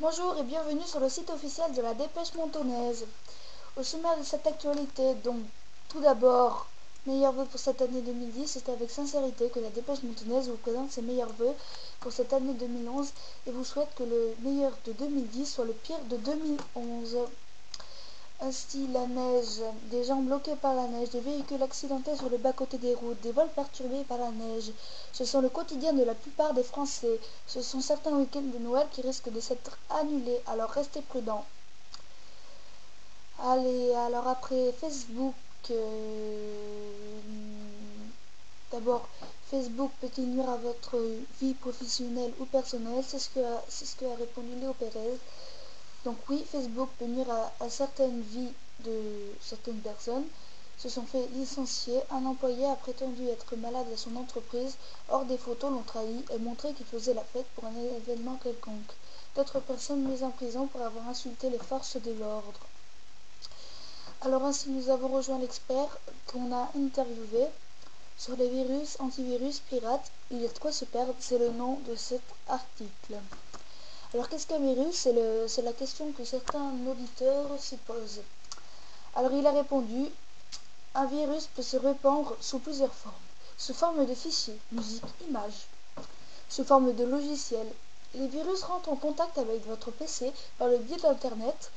Bonjour et bienvenue sur le site officiel de la Dépêche Monthonaise. Au sommaire de cette actualité, donc tout d'abord, meilleurs vœux pour cette année 2010, c'est avec sincérité que la Dépêche Monthonaise vous présente ses meilleurs vœux pour cette année 2011 et vous souhaite que le meilleur de 2010 soit le pire de 2011. Ainsi, la neige, des gens bloqués par la neige, des véhicules accidentés sur le bas-côté des routes, des vols perturbés par la neige. Ce sont le quotidien de la plupart des Français. Ce sont certains week-ends de Noël qui risquent de s'être annulés, alors restez prudents. Allez, alors après Facebook, d'abord, Facebook peut-il nuire à votre vie professionnelle ou personnelle? C'est ce que a répondu Léo Pérez. Donc oui, Facebook peut nuire à certaines vies de certaines personnes. Se sont fait licencier. Un employé a prétendu être malade à son entreprise. Or, des photos l'ont trahi et montré qu'il faisait la fête pour un événement quelconque. D'autres personnes mises en prison pour avoir insulté les forces de l'ordre. Alors ainsi, nous avons rejoint l'expert qu'on a interviewé sur les virus, antivirus, pirates. Il y a de quoi se perdre, c'est le nom de cet article. Alors qu'est-ce qu'un virus? C'est la question que certains auditeurs s'y posent. Alors il a répondu, un virus peut se répandre sous plusieurs formes. Sous forme de fichiers, musique, images. Sous forme de logiciels. Les virus rentrent en contact avec votre PC par le biais d'Internet,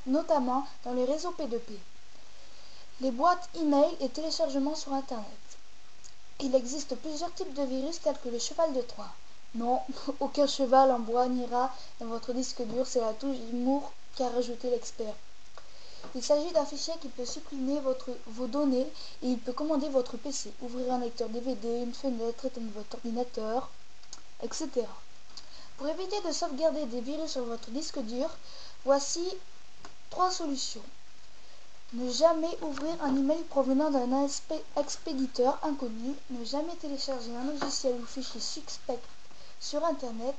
notamment dans les réseaux P2P. Les boîtes email et téléchargements sur Internet. Il existe plusieurs types de virus tels que le cheval de Troie. Non, aucun cheval en bois n'ira dans votre disque dur, c'est la touche d'humour qu'a rajouté l'expert. Il s'agit d'un fichier qui peut supprimer vos données et il peut commander votre PC, ouvrir un lecteur DVD, une fenêtre, éteindre votre ordinateur, etc. Pour éviter de sauvegarder des virus sur votre disque dur, voici 3 solutions. Ne jamais ouvrir un email provenant d'un expéditeur inconnu, ne jamais télécharger un logiciel ou fichier suspect sur Internet,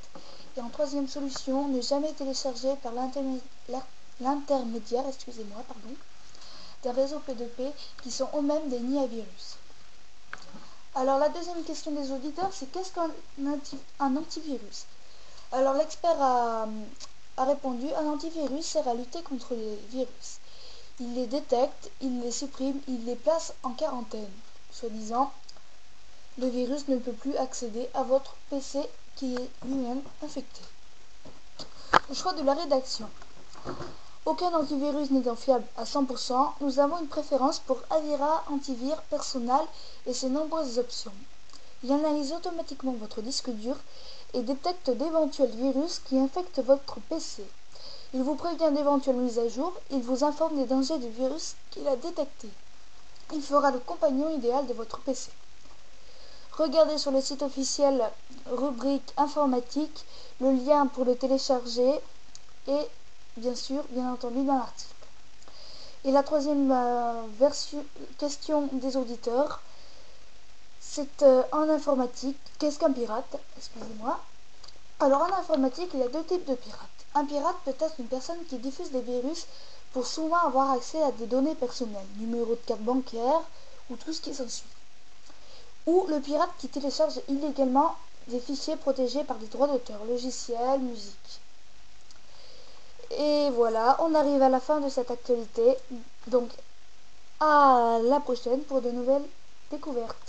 et en troisième solution, ne jamais télécharger par l'intermédiaire d'un réseau P2P qui sont eux-mêmes des nids à virus. Alors la deuxième question des auditeurs, c'est qu'est-ce qu'un antivirus? Alors l'expert a répondu, un antivirus sert à lutter contre les virus. Il les détecte, il les supprime, il les place en quarantaine. Soi-disant, le virus ne peut plus accéder à votre PC qui est lui-même infecté. Le choix de la rédaction. Aucun antivirus n'étant fiable à 100%, nous avons une préférence pour Avira Antivir Personal et ses nombreuses options. Il analyse automatiquement votre disque dur et détecte d'éventuels virus qui infectent votre PC. Il vous prévient d'éventuelles mises à jour, il vous informe des dangers du virus qu'il a détecté. Il fera le compagnon idéal de votre PC. Regardez sur le site officiel rubrique informatique le lien pour le télécharger et bien entendu dans l'article. Et la troisième question des auditeurs, c'est en informatique, qu'est-ce qu'un pirate? Excusez-moi. Alors en informatique, il y a 2 types de pirates. Un pirate peut être une personne qui diffuse des virus pour souvent avoir accès à des données personnelles, numéro de carte bancaire ou tout ce qui s'ensuit. Ou le pirate qui télécharge illégalement des fichiers protégés par des droits d'auteur, logiciels, musique. Et voilà, on arrive à la fin de cette actualité. Donc à la prochaine pour de nouvelles découvertes.